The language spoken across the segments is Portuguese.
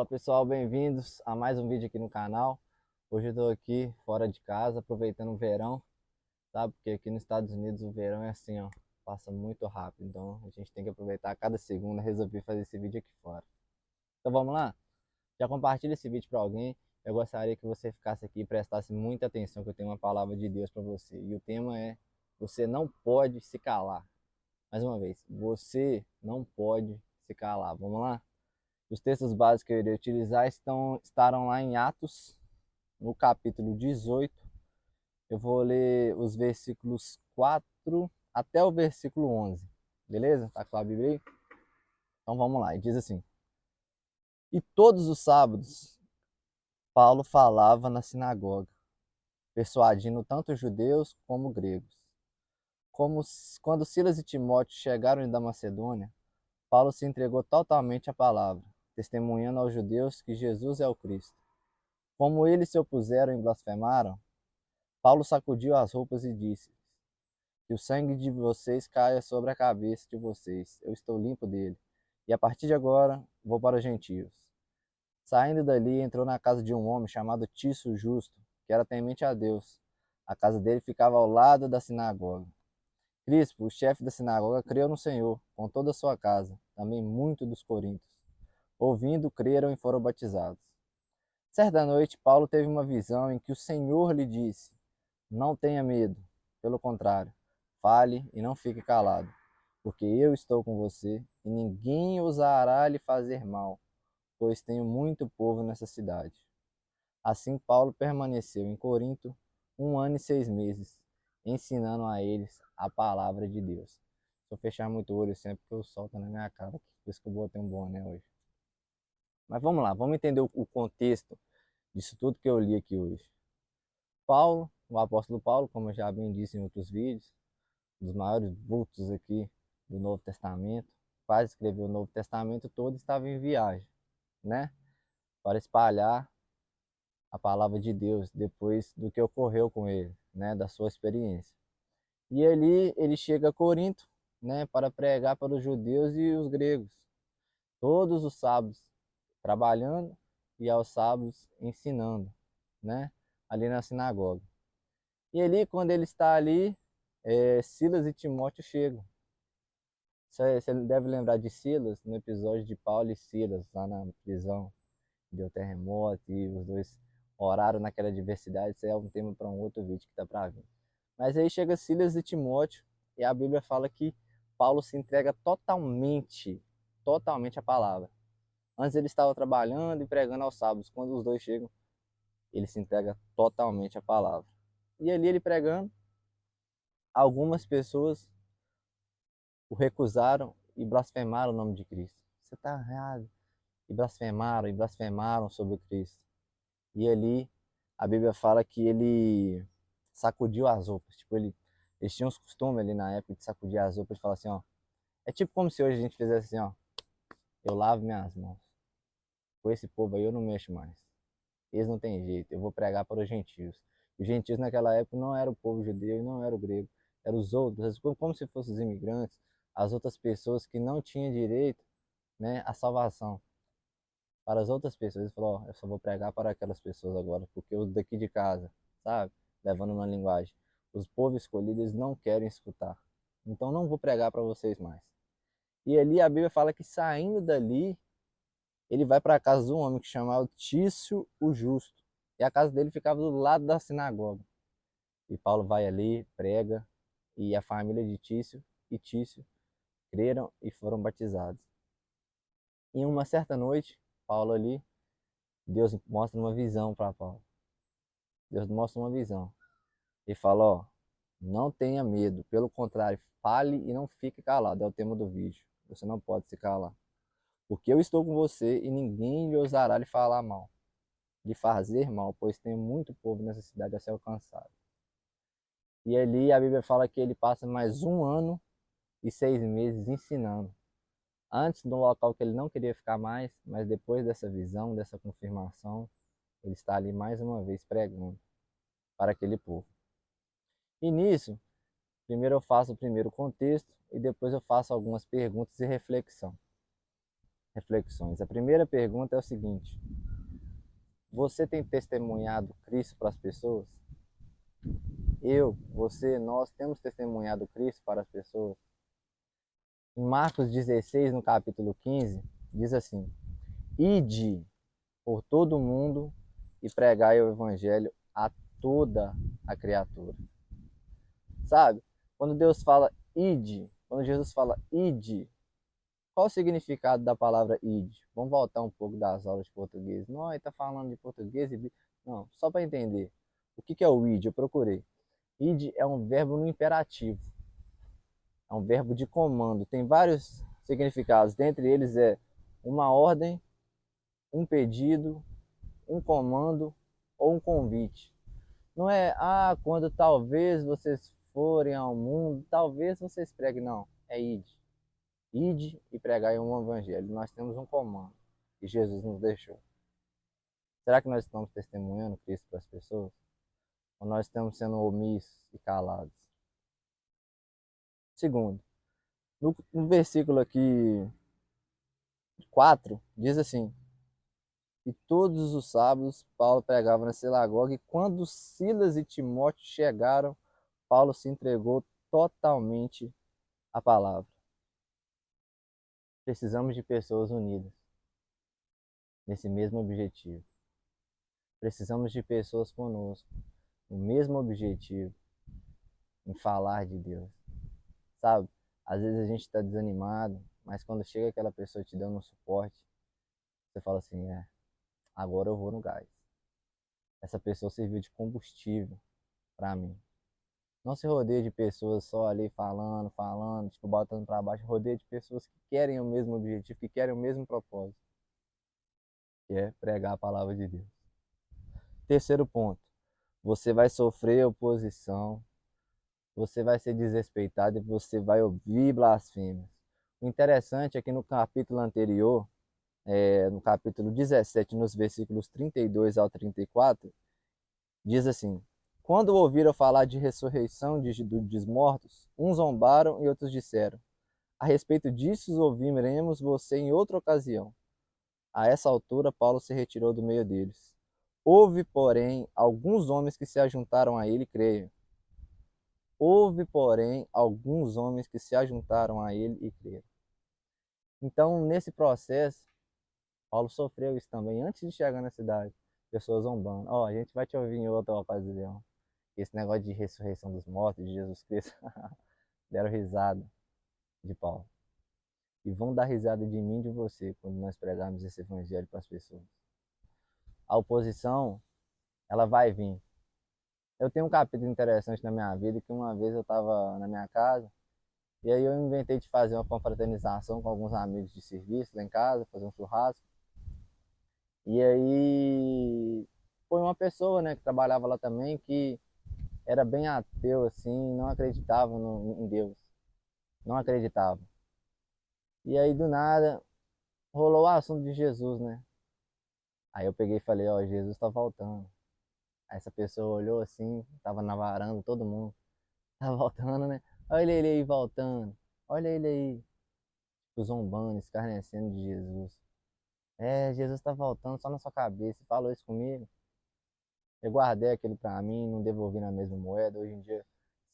Olá pessoal, bem-vindos a mais um vídeo aqui no canal. Hoje eu estou aqui fora de casa, aproveitando o verão, sabe? Porque aqui nos Estados Unidos o verão é assim, ó, passa muito rápido. Então a gente tem que aproveitar cada segundo. Resolvi fazer esse vídeo aqui fora. Então vamos lá? Já compartilha esse vídeo para alguém. Eu gostaria que você ficasse aqui e prestasse muita atenção, que eu tenho uma palavra de Deus para você. E o tema é: você não pode se calar. Mais uma vez, você não pode se calar. Vamos lá? Os textos básicos que eu irei utilizar estarão lá em Atos, no capítulo 18. Eu vou ler os versículos 4 até o versículo 11. Beleza? Tá com a Bíblia aí? Então vamos lá. E diz assim: E todos os sábados Paulo falava na sinagoga, persuadindo tanto judeus como gregos. Quando Silas e Timóteo chegaram da Macedônia, Paulo se entregou totalmente à palavra, testemunhando aos judeus que Jesus é o Cristo. Como eles se opuseram e blasfemaram, Paulo sacudiu as roupas e disse: Que o sangue de vocês caia sobre a cabeça de vocês. Eu estou limpo dele. E a partir de agora vou para os gentios. Saindo dali, entrou na casa de um homem chamado Tício Justo, que era temente a Deus. A casa dele ficava ao lado da sinagoga. Crispo, o chefe da sinagoga, creu no Senhor, com toda a sua casa, também muitos dos coríntios. Ouvindo, creram e foram batizados. Certa noite, Paulo teve uma visão em que o Senhor lhe disse: Não tenha medo, pelo contrário, fale e não fique calado, porque eu estou com você e ninguém ousará lhe fazer mal, pois tenho muito povo nessa cidade. Assim, Paulo permaneceu em Corinto 1 ano e 6 meses, ensinando a eles a palavra de Deus. Se eu fechar muito o olho sempre, porque o sol está na minha cara, por isso que eu botei um boné hoje. Mas vamos lá, vamos entender o contexto disso tudo que eu li aqui hoje. Paulo, o apóstolo Paulo, como eu já bem disse em outros vídeos, um dos maiores vultos aqui do Novo Testamento, quase escreveu o Novo Testamento todo, estava em viagem, né? Para espalhar a palavra de Deus depois do que ocorreu com ele, né? Da sua experiência. E ali ele chega a Corinto, né? Para pregar para os judeus e os gregos, todos os sábados trabalhando e aos sábados ensinando, né? Ali na sinagoga. E ali, quando ele está ali, Silas e Timóteo chegam. Você deve lembrar de Silas no episódio de Paulo e Silas, lá na prisão. Deu terremoto e os dois oraram naquela diversidade. Isso é um tema para um outro vídeo que está para vir. Mas aí chega Silas e Timóteo e a Bíblia fala que Paulo se entrega totalmente à palavra. Antes ele estava trabalhando e pregando aos sábados. Quando os dois chegam, ele se entrega totalmente à palavra. E ali ele pregando, algumas pessoas o recusaram e blasfemaram o nome de Cristo. Você está errado. E blasfemaram sobre Cristo. E ali a Bíblia fala que ele sacudiu as roupas. Tipo, eles tinham os costumes ali na época de sacudir as roupas e falar assim, ó. É tipo como se hoje a gente fizesse assim, ó. Eu lavo minhas mãos. Com esse povo aí eu não mexo mais. Eles não têm jeito. Eu vou pregar para os gentios. Os gentios naquela época não era o povo judeu e não era o grego. Eram os outros, como se fossem os imigrantes, as outras pessoas que não tinham direito, né, à salvação. Para as outras pessoas, ele falou, ó, eu só vou pregar para aquelas pessoas agora, porque os daqui de casa, sabe, levando uma linguagem, os povos escolhidos eles não querem escutar. Então não vou pregar para vocês mais. E ali a Bíblia fala que saindo dali, ele vai para a casa de um homem que chamava Tício o Justo. E a casa dele ficava do lado da sinagoga. E Paulo vai ali, prega, e a família de Tício creram e foram batizados. Em uma certa noite, Paulo ali, Deus mostra uma visão para Paulo. Deus mostra uma visão. E fala, ó, não tenha medo, pelo contrário, fale e não fique calado. É o tema do vídeo. Você não pode se calar. Porque eu estou com você e ninguém lhe ousará lhe falar mal, lhe fazer mal, pois tem muito povo nessa cidade a ser alcançado. E ali a Bíblia fala que ele passa mais 1 ano e 6 meses ensinando. Antes no local que ele não queria ficar mais, mas depois dessa visão, dessa confirmação, ele está ali mais uma vez pregando para aquele povo. E nisso, primeiro eu faço o primeiro contexto e depois eu faço algumas perguntas e reflexão. reflexões. A primeira pergunta é o seguinte: você tem testemunhado Cristo para as pessoas? Eu, você, nós temos testemunhado Cristo para as pessoas? Em Marcos 16, no capítulo 15, diz assim: ide por todo o mundo e pregai o evangelho a toda a criatura. Sabe? Quando Deus fala ide, quando Jesus fala ide, qual o significado da palavra ide? Vamos voltar um pouco das aulas de português. Não, ele está falando de português e... Não, só para entender. O que é o ide? Eu procurei. Ide é um verbo no imperativo. É um verbo de comando. Tem vários significados. Dentre eles é uma ordem, um pedido, um comando ou um convite. Não é, quando talvez vocês forem ao mundo, talvez vocês preguem. Não, é ide. Ide e pregai um evangelho. Nós temos um comando que Jesus nos deixou. Será que nós estamos testemunhando Cristo para as pessoas? Ou nós estamos sendo omissos e calados? Segundo, no versículo aqui 4, diz assim: e todos os sábados Paulo pregava na sinagoga, e quando Silas e Timóteo chegaram, Paulo se entregou totalmente à palavra. Precisamos de pessoas unidas nesse mesmo objetivo. Precisamos de pessoas conosco, no mesmo objetivo, em falar de Deus. Sabe? Às vezes a gente está desanimado, mas quando chega aquela pessoa te dando um suporte, você fala assim, agora eu vou no gás. Essa pessoa serviu de combustível para mim. Não se rodeie de pessoas só ali falando, tipo, botando para baixo. Rodeie de pessoas que querem o mesmo objetivo, que querem o mesmo propósito, que é pregar a palavra de Deus. Terceiro ponto, você vai sofrer oposição, você vai ser desrespeitado e você vai ouvir blasfêmias. O interessante é que no capítulo anterior, no capítulo 17, nos versículos 32 ao 34, diz assim: quando ouviram falar de ressurreição dos mortos, uns zombaram e outros disseram: a respeito disso ouviremos você em outra ocasião. A essa altura, Paulo se retirou do meio deles. Houve, porém, alguns homens que se ajuntaram a ele, creio. Houve, porém, alguns homens que se ajuntaram a ele e creram. Então, nesse processo, Paulo sofreu isso também, antes de chegar na cidade. Pessoas zombando. A gente vai te ouvir em outra ocasião. Esse negócio de ressurreição dos mortos, de Jesus Cristo, deram risada de Paulo. E vão dar risada de mim e de você quando nós pregarmos esse evangelho para as pessoas. A oposição, ela vai vir. Eu tenho um capítulo interessante na minha vida que uma vez eu estava na minha casa e aí eu inventei de fazer uma confraternização com alguns amigos de serviço lá em casa, fazer um churrasco. E aí foi uma pessoa, né, que trabalhava lá também que era bem ateu assim, não acreditava em Deus. Não acreditava. E aí do nada rolou o assunto de Jesus, né? Aí eu peguei e falei, Jesus tá voltando. Aí essa pessoa olhou assim, tava na varanda, todo mundo. Tá voltando, né? Olha ele aí voltando. Olha ele aí. Tipo, zombando, escarnecendo de Jesus. Jesus tá voltando só na sua cabeça. Falou isso comigo. Eu guardei aquilo pra mim, não devolvi na mesma moeda. Hoje em dia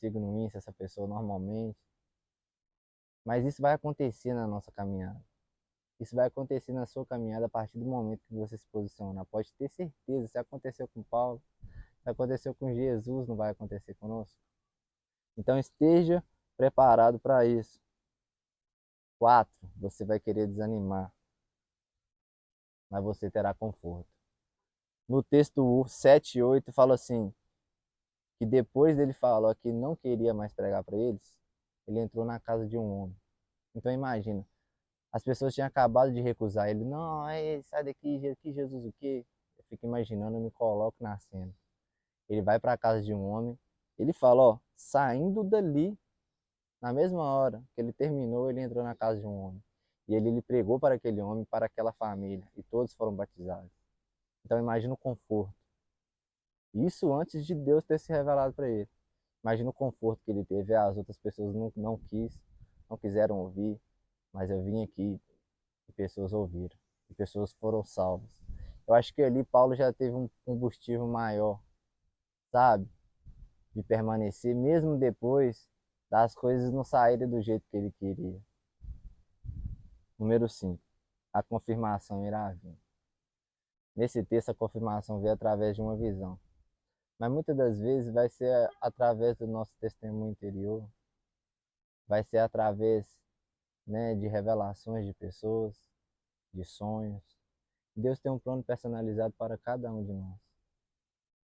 sigo no Insta essa pessoa normalmente. Mas isso vai acontecer na nossa caminhada. Isso vai acontecer na sua caminhada a partir do momento que você se posiciona. Pode ter certeza, se aconteceu com Paulo, se aconteceu com Jesus, não vai acontecer conosco. Então esteja preparado para isso. 4. Você vai querer desanimar, mas você terá conforto. No texto 7 e 8 fala assim, que depois dele falar que não queria mais pregar para eles, ele entrou na casa de um homem. Então imagina, as pessoas tinham acabado de recusar ele. Não, sai daqui, que Jesus o quê? Eu fico imaginando, eu me coloco na cena. Ele vai para a casa de um homem, ele fala, saindo dali, na mesma hora que ele terminou, ele entrou na casa de um homem. E ele pregou para aquele homem, para aquela família, e todos foram batizados. Então imagina o conforto. Isso antes de Deus ter se revelado para ele. Imagina o conforto que ele teve. As outras pessoas não quiseram ouvir, mas eu vim aqui, e pessoas ouviram, e pessoas foram salvas. Eu acho que ali Paulo já teve um combustível maior, sabe? De permanecer, mesmo depois das coisas não saírem do jeito que ele queria. Número 5. A confirmação irá vir. Nesse texto, a confirmação veio através de uma visão. Mas muitas das vezes vai ser através do nosso testemunho interior, vai ser através, né, de revelações de pessoas, de sonhos. Deus tem um plano personalizado para cada um de nós,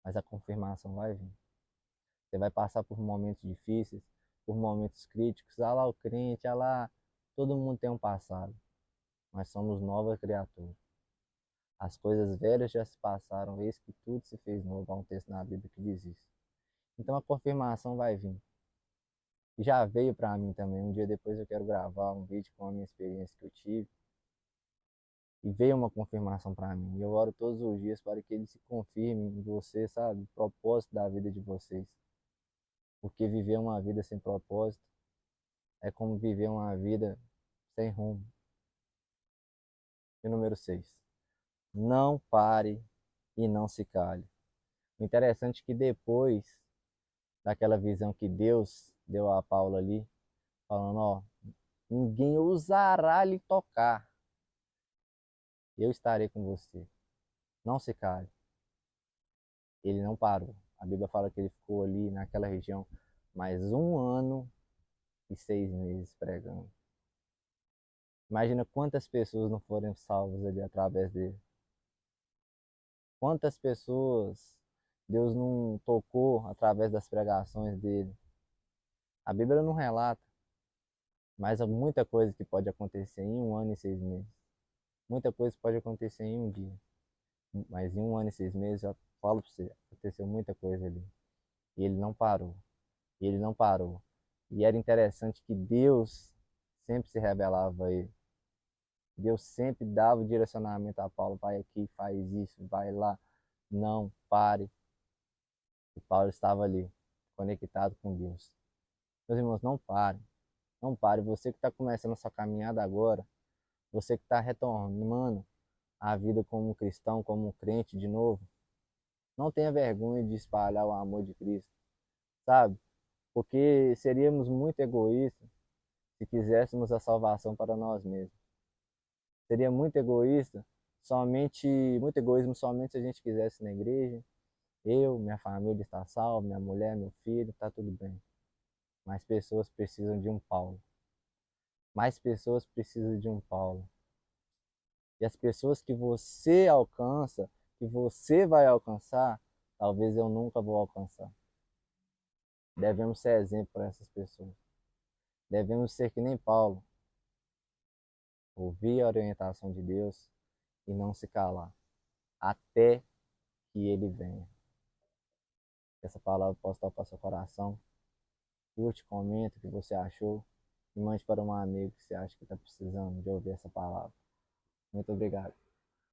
mas a confirmação vai vir. Você vai passar por momentos difíceis, por momentos críticos. Ah lá o crente, ah lá, todo mundo tem um passado. Nós somos nova criatura. As coisas velhas já se passaram, eis que tudo se fez novo. Há um texto na Bíblia que diz isso. Então a confirmação vai vir. E já veio para mim também. Um dia depois eu quero gravar um vídeo com a minha experiência que eu tive. E veio uma confirmação para mim. E eu oro todos os dias para que ele se confirme em você, sabe? O propósito da vida de vocês. Porque viver uma vida sem propósito é como viver uma vida sem rumo. E número 6. Não pare e não se cale. O interessante é que depois daquela visão que Deus deu a Paulo ali, falando, ó, ninguém ousará lhe tocar. Eu estarei com você. Não se cale. Ele não parou. A Bíblia fala que ele ficou ali naquela região mais 1 ano e 6 meses pregando. Imagina quantas pessoas não foram salvas ali através dele. Quantas pessoas Deus não tocou através das pregações dele. A Bíblia não relata, mas há muita coisa que pode acontecer em 1 ano e 6 meses. Muita coisa pode acontecer em um dia. Mas em 1 ano e 6 meses, eu falo para você, aconteceu muita coisa ali. E ele não parou. E ele não parou. E era interessante que Deus sempre se revelava a ele. Deus sempre dava o direcionamento a Paulo, vai aqui, faz isso, vai lá, não pare. E Paulo estava ali, conectado com Deus. Meus irmãos, não pare, não pare. Você que está começando a sua caminhada agora, você que está retornando a vida como um cristão, como um crente de novo, não tenha vergonha de espalhar o amor de Cristo, sabe? Porque seríamos muito egoístas se quiséssemos a salvação para nós mesmos. Seria muito egoísta, muito egoísmo somente se a gente quisesse ir na igreja. Eu, minha família está salva, minha mulher, meu filho, está tudo bem. Mas pessoas precisam de um Paulo. Mais pessoas precisam de um Paulo. E as pessoas que você alcança, que você vai alcançar, talvez eu nunca vou alcançar. Devemos ser exemplo para essas pessoas. Devemos ser que nem Paulo, ouvir a orientação de Deus e não se calar, até que ele venha. Que essa palavra possa estar para o seu coração. Curte, comenta o que você achou e mande para um amigo que você acha que está precisando de ouvir essa palavra. Muito obrigado.